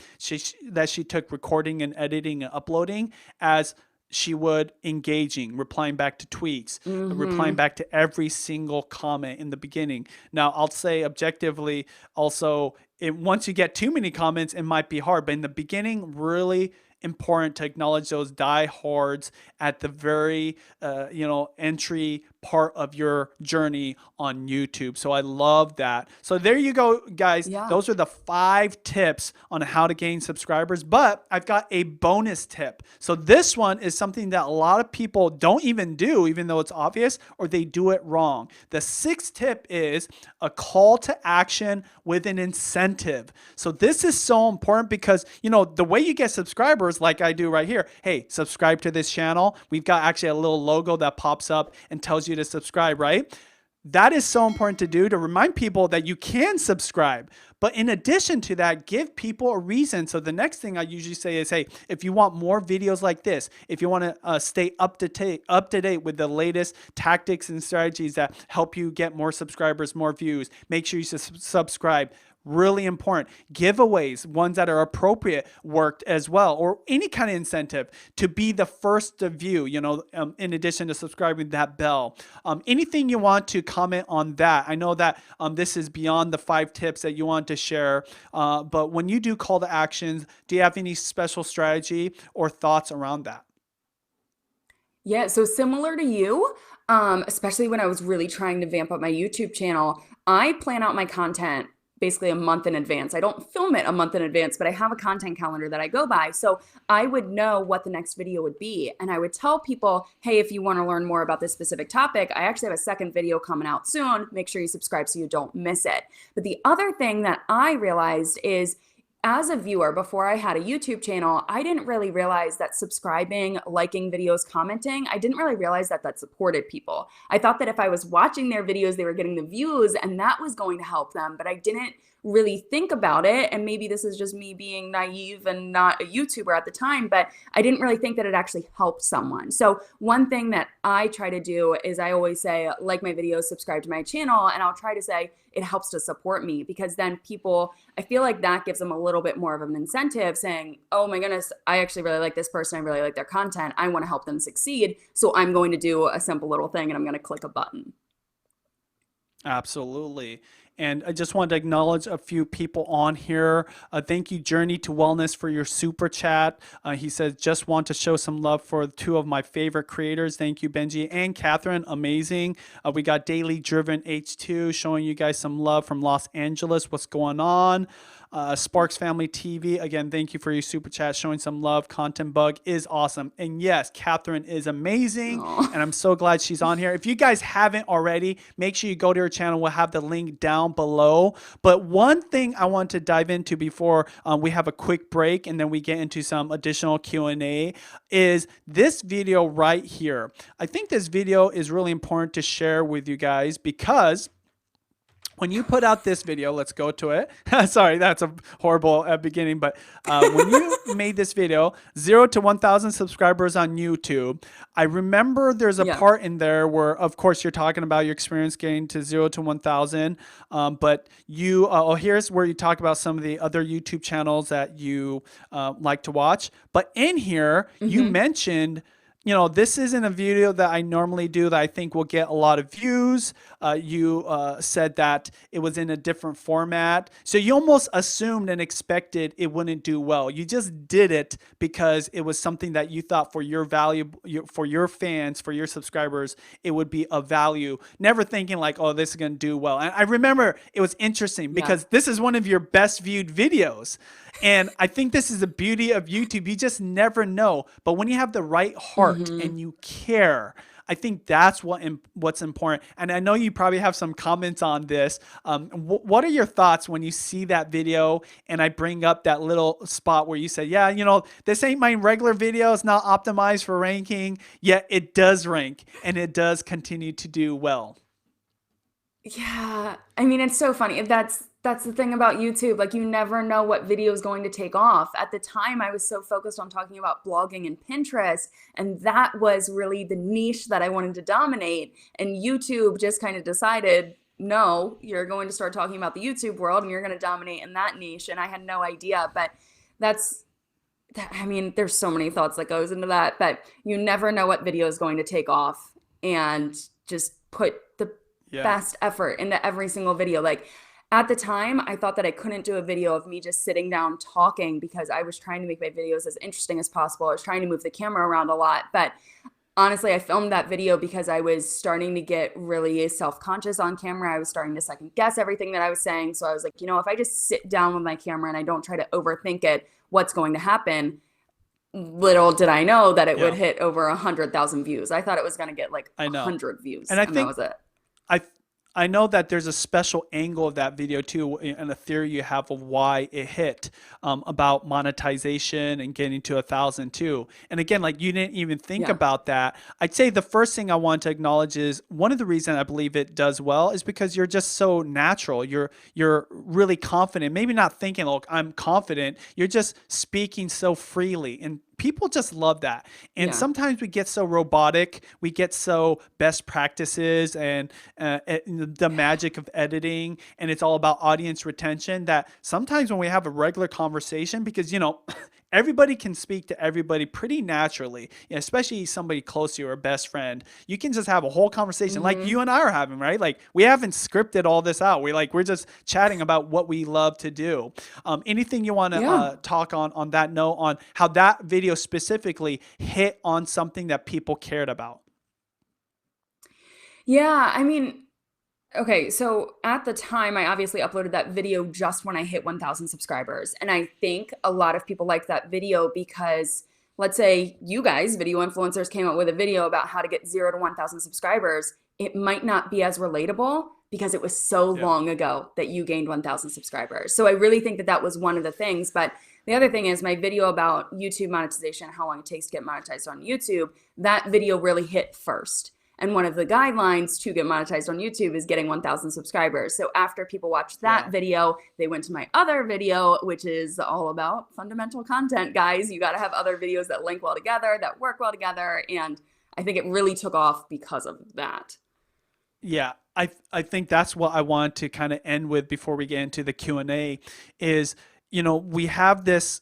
A: that she took recording and editing and uploading as she would engaging, replying back to tweets, replying
B: Hmm.
A: back to every single comment in the beginning. Now, I'll say objectively, also, once you get too many comments, it might be hard, but in the beginning, really important to acknowledge those diehards at the very entry part of your journey on YouTube. So I love that. So there you go, guys.
B: Yeah.
A: Those are the 5 tips on how to gain subscribers. But I've got a bonus tip. So this one is something that a lot of people don't even do, even though it's obvious, or they do it wrong. The 6th tip is a call to action with an incentive. So this is so important because, the way you get subscribers, like I do right here, hey, subscribe to this channel. We've got actually a little logo that pops up and tells you to subscribe, right? That is so important to do to remind people that you can subscribe. But in addition to that, give people a reason. So the next thing I usually say is, hey, if you want more videos like this, if you want to stay up to date with the latest tactics and strategies that help you get more subscribers, more views, make sure you subscribe. Really important. Giveaways, ones that are appropriate, worked as well, or any kind of incentive to be the first to view, in addition to subscribing, that bell. Anything you want to comment on that. I know that this is beyond the 5 tips that you want to share, but when you do call to actions, do you have any special strategy or thoughts around that?
B: Yeah, so similar to you, especially when I was really trying to vamp up my YouTube channel, I plan out my content basically a month in advance. I don't film it a month in advance, but I have a content calendar that I go by. So I would know what the next video would be. And I would tell people, hey, if you want to learn more about this specific topic, I actually have a second video coming out soon. Make sure you subscribe so you don't miss it. But the other thing that I realized is, as a viewer, before I had a YouTube channel, I didn't really realize that subscribing, liking videos, commenting, I didn't really realize that that supported people. I thought that if I was watching their videos, they were getting the views and that was going to help them, but I didn't really think about it. And maybe this is just me being naive and not a YouTuber at the time, but I didn't really think that it actually helped someone. So one thing that I try to do is I always say, like my videos, subscribe to my channel, and I'll try to say it helps to support me, because then people, I feel like that gives them a little bit more of an incentive saying, oh my goodness, I actually really like this person. I really like their content. I want to help them succeed. So I'm going to do a simple little thing and I'm going to click a button.
A: Absolutely. And I just wanted to acknowledge a few people on here. Thank you, Journey to Wellness, for your super chat. He says, just want to show some love for 2 of my favorite creators. Thank you, Benji and Cathrin. Amazing. We got Daily Driven H2 showing you guys some love from Los Angeles. What's going on? Sparks Family TV, again, thank you for your super chat, showing some love. Content Bug is awesome. And yes, Cathrin is amazing.
B: Aw.
A: And I'm so glad she's on here. If you guys haven't already, make sure you go to her channel. We'll have the link down below. But one thing I want to dive into before we have a quick break and then we get into some additional Q&A is this video right here. I think this video is really important to share with you guys because when you put out this video, let's go to it. Sorry, that's a horrible beginning, but when you made this video, 0 to 1,000 subscribers on YouTube, I remember there's a
B: Yeah.
A: part in there where, of course, you're talking about your experience getting to 0 to 1,000, but you, here's where you talk about some of the other YouTube channels that you like to watch. But in here, you mentioned, this isn't a video that I normally do that I think will get a lot of views. You said that it was in a different format. So you almost assumed and expected it wouldn't do well. You just did it because it was something that you thought for your value, for your fans, for your subscribers, it would be of value. Never thinking like, oh, this is going to do well. And I remember it was interesting because this is one of your best viewed videos. And I think this is the beauty of YouTube. You just never know. But when you have the right heart and you care, I think that's what's important. And I know you probably have some comments on this. What are your thoughts when you see that video and I bring up that little spot where you say, yeah, this ain't my regular video. It's not optimized for ranking, yet it does rank and it does continue to do well.
B: Yeah, I mean, it's so funny. That's the thing about YouTube. Like, you never know what video is going to take off. At the time, I was so focused on talking about blogging and Pinterest, and that was really the niche that I wanted to dominate. And YouTube just kind of decided, no, you're going to start talking about the YouTube world, and you're going to dominate in that niche. And I had no idea, but that's I mean, there's so many thoughts that goes into that, but you never know what video is going to take off, and just put the
A: Yeah.
B: best effort into every single video. Like, at the time, I thought that I couldn't do a video of me just sitting down talking because I was trying to make my videos as interesting as possible. I was trying to move the camera around a lot, but honestly, I filmed that video because I was starting to get really self-conscious on camera. I was starting to second guess everything that I was saying. So I was like, if I just sit down with my camera and I don't try to overthink it, what's going to happen? Little did I know that it would
A: Yeah.
B: hit over 100,000 views. I thought it was going to get like
A: I know.
B: 100 views,
A: And I
B: and that
A: think
B: was it.
A: I I know that there's a special angle of that video too, and a theory you have of why it hit, about monetization and getting to 1,000 too. And again, like you didn't even think
B: Yeah.
A: about that. I'd say the first thing I want to acknowledge is one of the reasons I believe it does well is because you're just so natural. You're really confident. Maybe not thinking, look, I'm confident. You're just speaking so freely, and people just love that. And
B: Yeah.
A: sometimes we get so robotic, we get so best practices and the magic of editing, and it's all about audience retention that sometimes when we have a regular conversation, because everybody can speak to everybody pretty naturally, especially somebody close to you or a best friend. You can just have a whole conversation like
B: Hmm.
A: you and I are having, right? Like we haven't scripted all this out. We're just chatting about what we love to do. Anything you want to
B: Yeah.
A: talk on that note on how that video specifically hit on something that people cared about?
B: Yeah. I mean, okay, so at the time, I obviously uploaded that video just when I hit 1,000 subscribers. And I think a lot of people liked that video because, let's say you guys, video influencers, came out with a video about how to get 0 to 1,000 subscribers. It might not be as relatable because it was so
A: Yeah.
B: long ago that you gained 1,000 subscribers. So I really think that that was one of the things. But the other thing is my video about YouTube monetization, how long it takes to get monetized on YouTube, that video really hit first. And one of the guidelines to get monetized on YouTube is getting 1,000 subscribers. So after people watched that
A: Yeah.
B: video, they went to my other video, which is all about fundamental content, guys. You got to have other videos that link well together, that work well together. And I think it really took off because of that.
A: Yeah, I think that's what I want to kind of end with before we get into the Q&A is, we have this,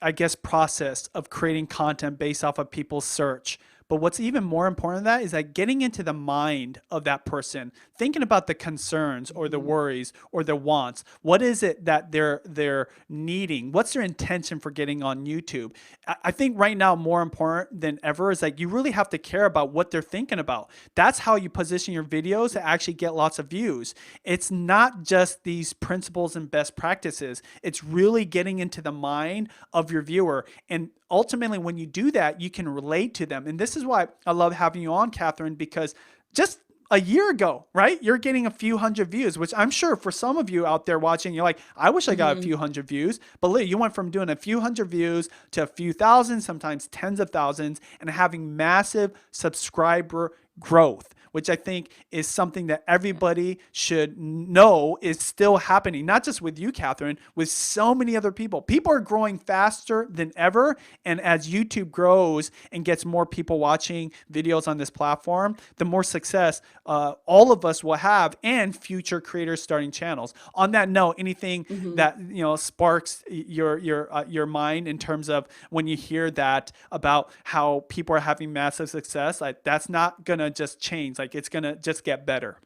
A: I guess, process of creating content based off of people's search. But what's even more important than that is that getting into the mind of that person, thinking about the concerns or the worries or their wants. What is it that they're needing? What's their intention for getting on YouTube? I think right now more important than ever is like you really have to care about what they're thinking about. That's how you position your videos to actually get lots of views. It's not just these principles and best practices. It's really getting into the mind of your viewer. And ultimately, when you do that, you can relate to them. And this is why I love having you on, Cathrin, because just a year ago, right? You're getting a few hundred views, which I'm sure for some of you out there watching, you're like, I wish I got a
B: Hmm.
A: few hundred views. But Lee, you went from doing a few hundred views to a few thousand, sometimes tens of thousands, and having massive subscriber growth, which I think is something that everybody should know is still happening, not just with you, Cathrin, with so many other people. People are growing faster than ever. And as YouTube grows and gets more people watching videos on this platform, the more success all of us will have and future creators starting channels. On that note, anything
B: Hmm.
A: that sparks your mind in terms of when you hear that about how people are having massive success, like that's not gonna just change, like it's gonna just get better.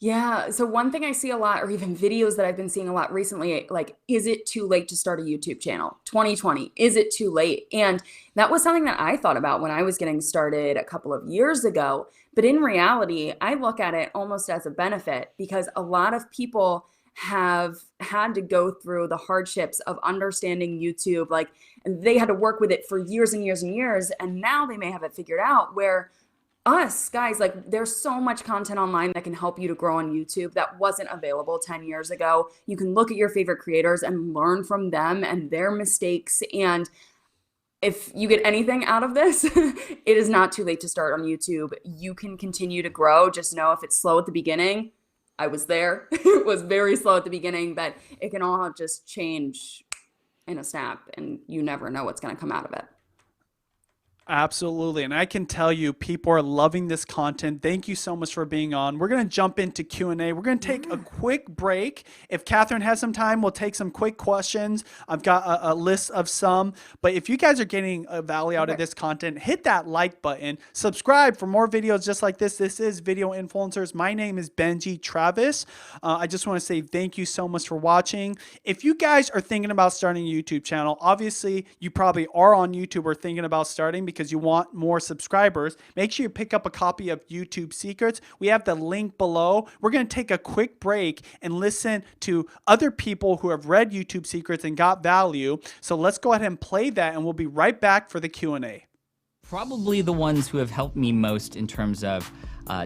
B: Yeah. So one thing I see a lot, or even videos that I've been seeing a lot recently, like, is it too late to start a YouTube channel? 2020, is it too late? And that was something that I thought about when I was getting started a couple of years ago. But in reality, I look at it almost as a benefit because a lot of people have had to go through the hardships of understanding YouTube. Like, and they had to work with it for years and years and years. And now they may have it figured out where us guys, like there's so much content online that can help you to grow on YouTube that wasn't available 10 years ago. You can look at your favorite creators and learn from them and their mistakes. And if you get anything out of this, it is not too late to start on YouTube. You can continue to grow. Just know if it's slow at the beginning, I was there. It was very slow at the beginning, but it can all just change in a snap, and you never know what's going to come out of it.
A: Absolutely. And I can tell you people are loving this content. Thank you so much for being on. We're going to jump into Q&A. We're going to take a quick break. If Cathrin has some time, we'll take some quick questions. I've got a list of some. But if you guys are getting a value out of this content, hit that like button. Subscribe for more videos just like this. This is Video Influencers. My name is Benji Travis. I just want to say thank you so much for watching. If you guys are thinking about starting a YouTube channel, obviously you probably are on YouTube or thinking about starting because you want more subscribers, make sure you pick up a copy of YouTube Secrets. We have the link below. We're going to take a quick break and listen to other people who have read YouTube Secrets and got value. So let's go ahead and play that, and we'll be right back for the Q&A.
D: Probably the ones who have helped me most in terms of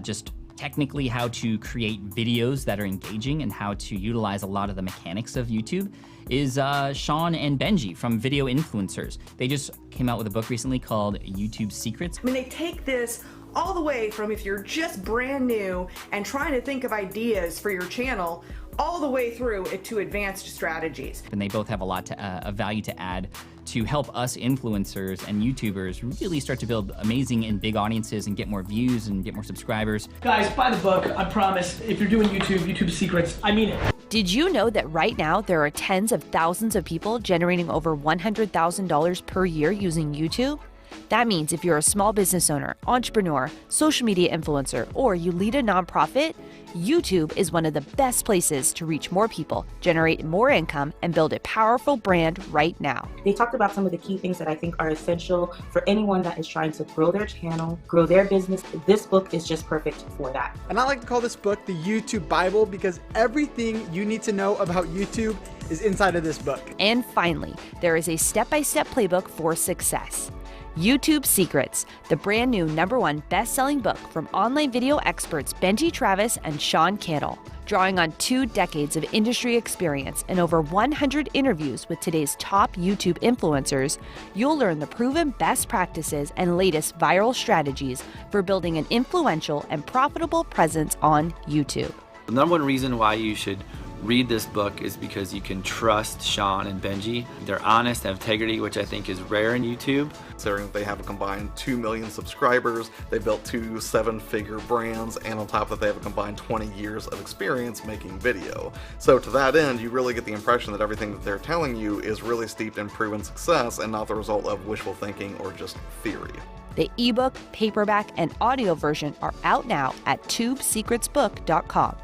D: just technically how to create videos that are engaging and how to utilize a lot of the mechanics of YouTube is Sean and Benji from Video Influencers. They just came out with a book recently called YouTube Secrets.
E: I mean, they take this all the way from if you're just brand new and trying to think of ideas for your channel, all the way through to advanced strategies.
D: And they both have a lot of value to add to help us influencers and YouTubers really start to build amazing and big audiences and get more views and get more subscribers.
F: Guys, buy the book, I promise. If you're doing YouTube Secrets, I mean it.
G: Did you know that right now there are tens of thousands of people generating over $100,000 per year using YouTube? That means if you're a small business owner, entrepreneur, social media influencer, or you lead a nonprofit, YouTube is one of the best places to reach more people, generate more income, and build a powerful brand right now.
H: They talked about some of the key things that I think are essential for anyone that is trying to grow their channel, grow their business. This book is just perfect for that.
I: And I like to call this book the YouTube Bible because everything you need to know about YouTube is inside of this book.
G: And finally, there is a step-by-step playbook for success. YouTube Secrets, the brand new #1 best-selling book from online video experts Benji Travis and Sean Cannell. Drawing on 2 decades of industry experience and over 100 interviews with today's top YouTube influencers, you'll learn the proven best practices and latest viral strategies for building an influential and profitable presence on YouTube.
J: The #1 reason why you should read this book is because you can trust Sean and Benji. They're honest, have integrity, which I think is rare in YouTube.
K: Considering they have a combined 2 million subscribers, they built 2 7-figure brands, and on top of that they have a combined 20 years of experience making video. So to that end, you really get the impression that everything that they're telling you is really steeped in proven success and not the result of wishful thinking or just theory.
G: The ebook, paperback, and audio version are out now at tubesecretsbook.com.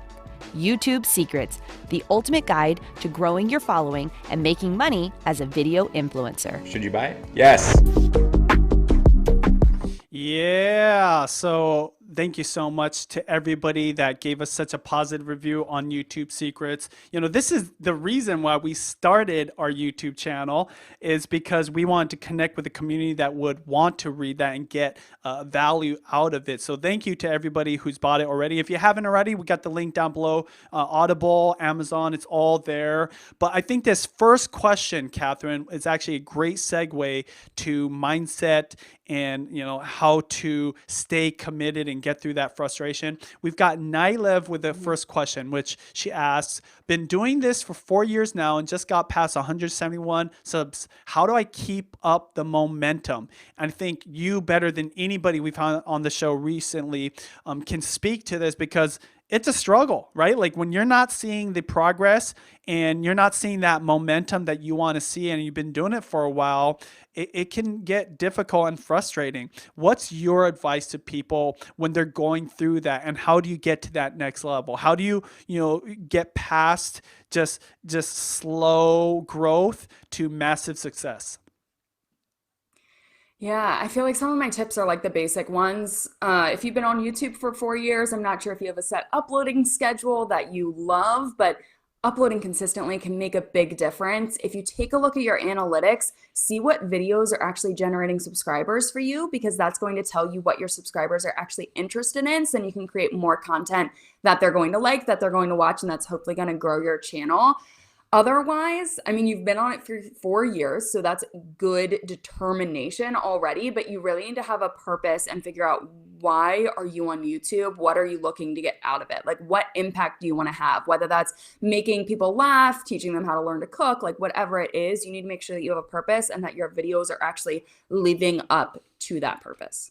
G: YouTube Secrets, the ultimate guide to growing your following and making money as a video influencer.
L: Should you buy it? Yes.
A: Yeah, so thank you so much to everybody that gave us such a positive review on YouTube Secrets. You know, this is the reason why we started our YouTube channel, is because we wanted to connect with a community that would want to read that and get value out of it. So thank you to everybody who's bought it already. If you haven't already, we got the link down below. Audible, Amazon, it's all there. But I think this first question, Cathrin, is actually a great segue to mindset and, you know, how to stay committed and get through that frustration. We've got Nylev with the first question, which she asks, been doing this for 4 years now and just got past 171 subs. How do I keep up the momentum? And I think you, better than anybody we've had on the show recently, can speak to this, because it's a struggle, right? Like when you're not seeing the progress and you're not seeing that momentum that you want to see, and you've been doing it for a while, it can get difficult and frustrating. What's your advice to people when they're going through that, and how do you get to that next level? How do you, get past just slow growth to massive success?
B: Yeah, I feel like some of my tips are like the basic ones. If you've been on YouTube for 4 years, I'm not sure if you have a set uploading schedule that you love, but uploading consistently can make a big difference. If you take a look at your analytics, see what videos are actually generating subscribers for you, because that's going to tell you what your subscribers are actually interested in. So then you can create more content that they're going to like, that they're going to watch, and that's hopefully going to grow your channel. Otherwise, I mean, you've been on it for 4 years, so that's good determination already, but you really need to have a purpose and figure out, why are you on YouTube? What are you looking to get out of it? Like, what impact do you want to have? Whether that's making people laugh, teaching them how to learn to cook, like whatever it is, you need to make sure that you have a purpose and that your videos are actually living up to that purpose.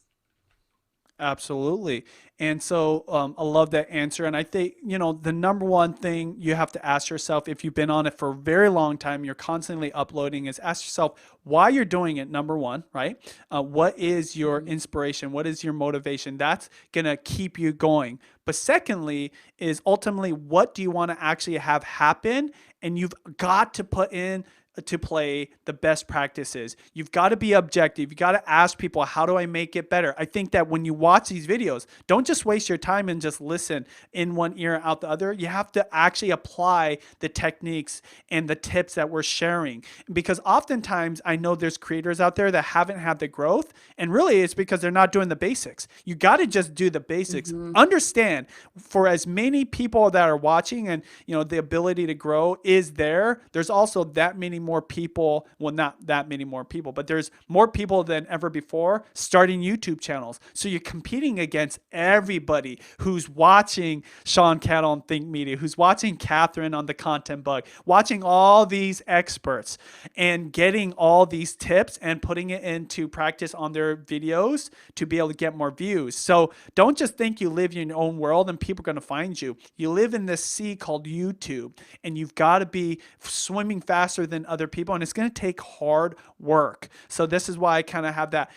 A: Absolutely. And so I love that answer. And I think, the number one thing you have to ask yourself, if you've been on it for a very long time, you're constantly uploading, is ask yourself why you're doing it, number one, right? What is your inspiration? What is your motivation? That's going to keep you going. But secondly, is ultimately, what do you want to actually have happen? And you've got to put in to play the best practices. You've got to be objective. You got to ask people, how do I make it better? I think that when you watch these videos, don't just waste your time and just listen in one ear out the other. You have to actually apply the techniques and the tips that we're sharing, because oftentimes I know there's creators out there that haven't had the growth, and really it's because they're not doing the basics. You got to just do the basics. Understand, for as many people that are watching, and the ability to grow is there, there's also that many more people, well, not that many more people, but there's more people than ever before starting YouTube channels. So you're competing against everybody who's watching Sean Cattle on Think Media, who's watching Cathrin on The Content Bug, watching all these experts and getting all these tips and putting it into practice on their videos to be able to get more views. So don't just think you live in your own world and people are going to find you. You live in this sea called YouTube, and you've got to be swimming faster than other people, and it's going to take hard work. So this is why I kind of have that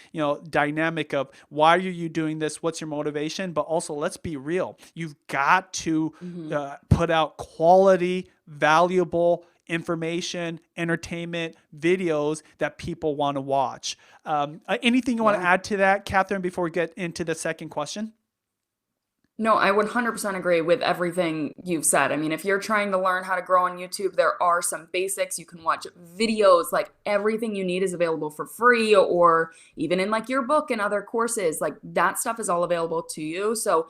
A: dynamic of, why are you doing this, what's your motivation, but also, let's be real, you've got to put out quality, valuable information, entertainment videos that people want to watch. Anything you want to add to that, Cathrin, before we get into the second question?
B: No, I 100% agree with everything you've said. I mean, if you're trying to learn how to grow on YouTube, there are some basics. You can watch videos, like everything you need is available for free, or even in like your book and other courses, like that stuff is all available to you. So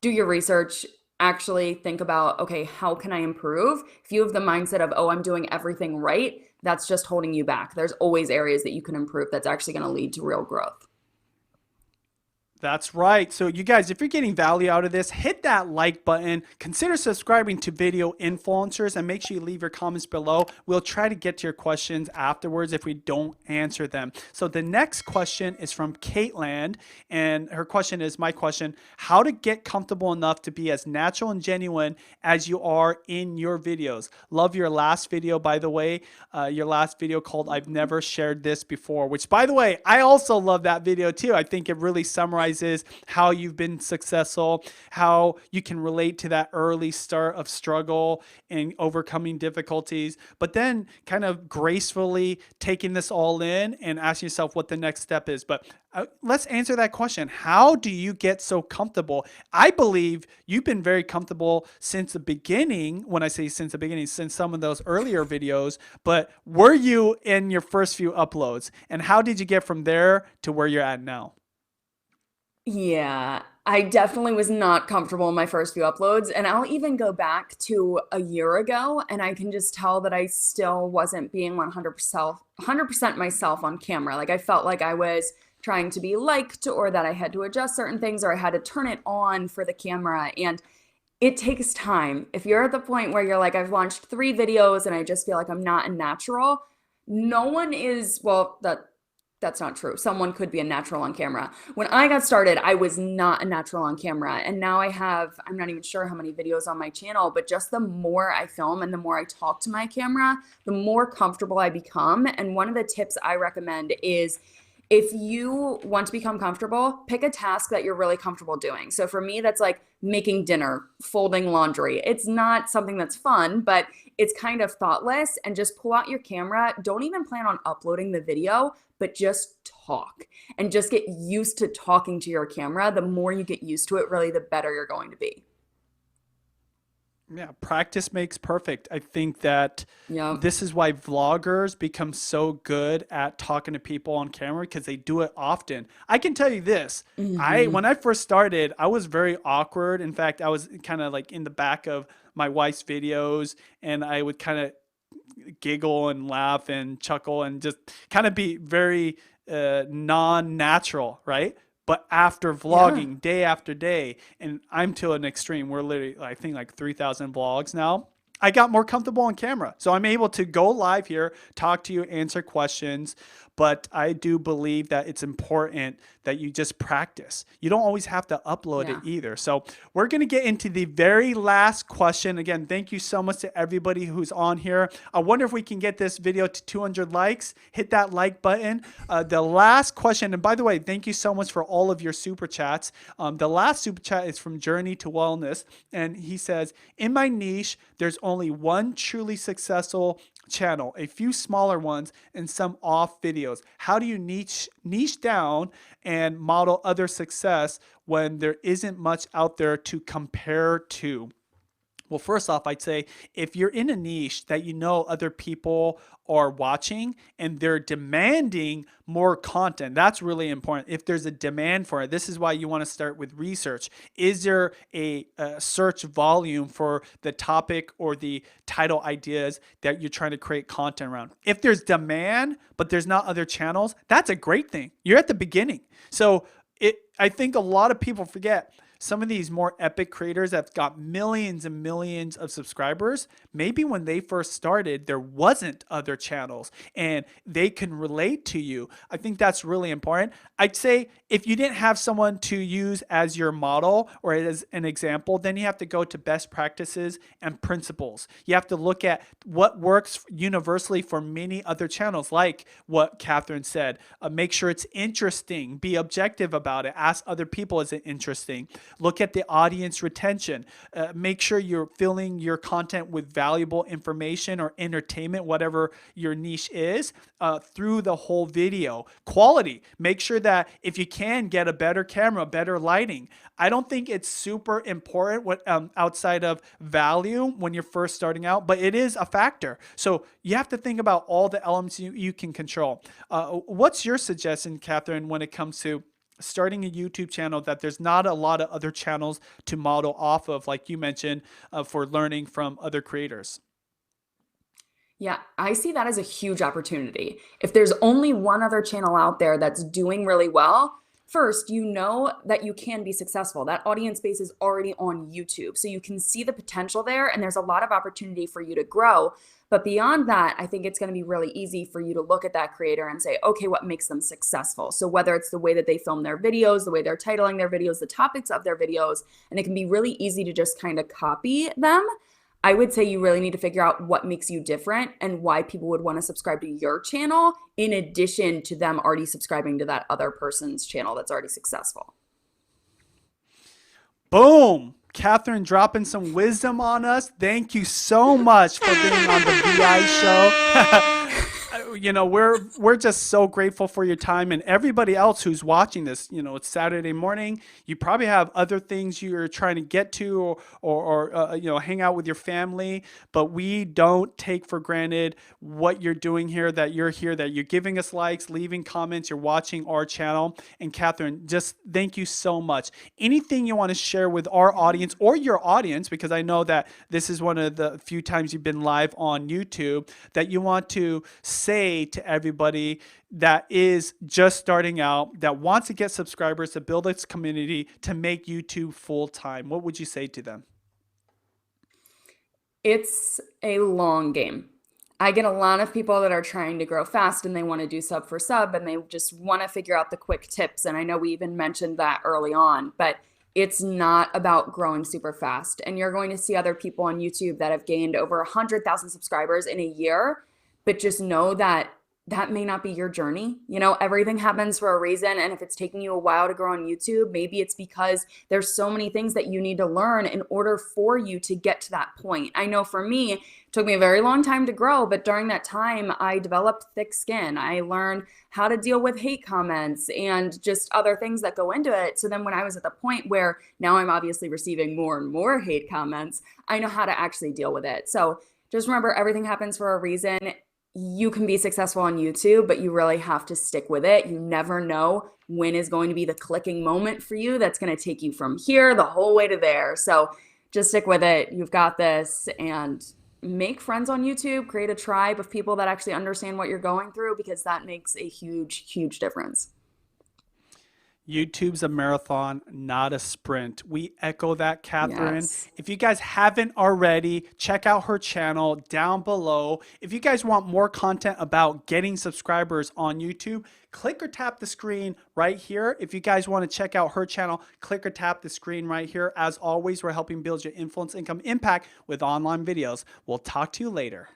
B: do your research, actually think about, okay, how can I improve? If you have the mindset of, oh, I'm doing everything right, that's just holding you back. There's always areas that you can improve that's actually going to lead to real growth.
A: That's right. So you guys, if you're getting value out of this, hit that like button. Consider subscribing to Video Influencers, and make sure you leave your comments below. We'll try to get to your questions afterwards if we don't answer them. So the next question is from Caitlin, and her question is my question: how to get comfortable enough to be as natural and genuine as you are in your videos. Love your last video, by the way. Your last video called "I've Never Shared This Before," which, by the way, I also love that video too. I think it really summarizes how you've been successful, how you can relate to that early start of struggle and overcoming difficulties, but then kind of gracefully taking this all in and asking yourself what the next step is. But let's answer that question. How do you get so comfortable? I believe you've been very comfortable since the beginning. When I say since the beginning, since some of those earlier videos, but were you in your first few uploads? And how did you get from there to where you're at now?
B: Yeah, I definitely was not comfortable in my first few uploads, and I'll even go back to a year ago, and I can just tell that I still wasn't being 100% myself on camera. Like, I felt like I was trying to be liked, or that I had to adjust certain things, or I had to turn it on for the camera, and it takes time. If you're at the point where you're like, I've launched 3 videos and I just feel like I'm not a natural, no one is, well, that's not true. Someone could be a natural on camera. When I got started, I was not a natural on camera. And now I have, I'm not even sure how many videos on my channel, but just the more I film and the more I talk to my camera, the more comfortable I become. And one of the tips I recommend is, if you want to become comfortable, pick a task that you're really comfortable doing. So for me, that's like making dinner, folding laundry. It's not something that's fun, but it's kind of thoughtless. And just pull out your camera. Don't even plan on uploading the video, but just talk and just get used to talking to your camera. The more you get used to it, really, the better you're going to be.
A: Yeah, practice makes perfect. I think that
B: Yeah.
A: this is why vloggers become so good at talking to people on camera because they do it often. I can tell you this.
B: Hmm.
A: When I first started, I was very awkward. In fact, I was kind of like in the back of my wife's videos and I would kind of giggle and laugh and chuckle and just kind of be very non-natural, right? But after
B: Yeah.
A: vlogging day after day, and I'm to an extreme, we're literally, I think, like 3,000 vlogs now. I got more comfortable on camera. So I'm able to go live here, talk to you, answer questions. But I do believe that it's important that you just practice. You don't always have to upload it
B: Yeah.
A: either. So we're going to get into the very last question. Again, thank you so much to everybody who's on here. I wonder if we can get this video to 200 likes. Hit that like button. The last question, and by the way, thank you so much for all of your super chats. The last super chat is from Journey to Wellness. And he says, in my niche, there's only one truly successful channel, a few smaller ones, and some off videos. How do you niche down and model other success when there isn't much out there to compare to? Well, first off, I'd say if you're in a niche that you know other people are watching and they're demanding more content, that's really important. If there's a demand for it, this is why you want to start with research. Is there a search volume for the topic or the title ideas that you're trying to create content around? If there's demand, but there's not other channels, that's a great thing. You're at the beginning. So I think a lot of people forget some of these more epic creators that have got millions and millions of subscribers, maybe when they first started, there wasn't other channels and they can relate to you. I think that's really important. I'd say if you didn't have someone to use as your model or as an example, then you have to go to best practices and principles. You have to look at what works universally for many other channels, like what Cathrin said. Make sure it's interesting, be objective about it, ask other people, is it interesting? Look at the audience retention. Make sure you're filling your content with valuable information or entertainment, whatever your niche is, through the whole video. Quality. Make sure that if you can get a better camera, better lighting. I don't think it's super important outside of value when you're first starting out, but it is a factor. So you have to think about all the elements you can control. What's your suggestion, Cathrin, when it comes to starting a YouTube channel that there's not a lot of other channels to model off of, like you mentioned, for learning from other creators?
B: Yeah, I see that as a huge opportunity. If there's only one other channel out there that's doing really well, first, you know that you can be successful. That audience base is already on YouTube. So you can see the potential there, and there's a lot of opportunity for you to grow. But beyond that, I think it's going to be really easy for you to look at that creator and say, okay, what makes them successful? So whether it's the way that they film their videos, the way they're titling their videos, the topics of their videos, and it can be really easy to just kind of copy them. I would say you really need to figure out what makes you different and why people would want to subscribe to your channel in addition to them already subscribing to that other person's channel that's already successful.
A: Boom. Cathrin dropping some wisdom on us. Thank you so much for being on the VI show. You know, we're just so grateful for your time, and everybody else who's watching this. You know, it's Saturday morning. You probably have other things you're trying to get to, or you know, hang out with your family. But we don't take for granted what you're doing here. That you're here. That you're giving us likes, leaving comments. You're watching our channel. And Cathrin, just thank you so much. Anything you want to share with our audience or your audience, because I know that this is one of the few times you've been live on YouTube, that you want to say to everybody that is just starting out, that wants to get subscribers, to build its community, to make YouTube full time? What would you say to them?
B: It's a long game. I get a lot of people that are trying to grow fast and they want to do sub for sub and they just want to figure out the quick tips. And I know we even mentioned that early on, but it's not about growing super fast. And you're going to see other people on YouTube that have gained over 100,000 subscribers in a year. But just know that that may not be your journey. You know, everything happens for a reason. And if it's taking you a while to grow on YouTube, maybe it's because there's so many things that you need to learn in order for you to get to that point. I know for me, it took me a very long time to grow, but during that time, I developed thick skin. I learned how to deal with hate comments and just other things that go into it. So then when I was at the point where now I'm obviously receiving more and more hate comments, I know how to actually deal with it. So just remember, everything happens for a reason. You can be successful on YouTube, but you really have to stick with it. You never know when is going to be the clicking moment for you that's going to take you from here the whole way to there. So just stick with it. You've got this, and make friends on YouTube, create a tribe of people that actually understand what you're going through, because that makes a huge, huge difference.
A: YouTube's a marathon, not a sprint. We echo that, Cathrin.
B: Yes.
A: If you guys haven't already, check out her channel down below. If you guys want more content about getting subscribers on YouTube, click or tap the screen right here. If you guys want to check out her channel, click or tap the screen right here. As always, we're helping build your influence, income, impact with online videos. We'll talk to you later.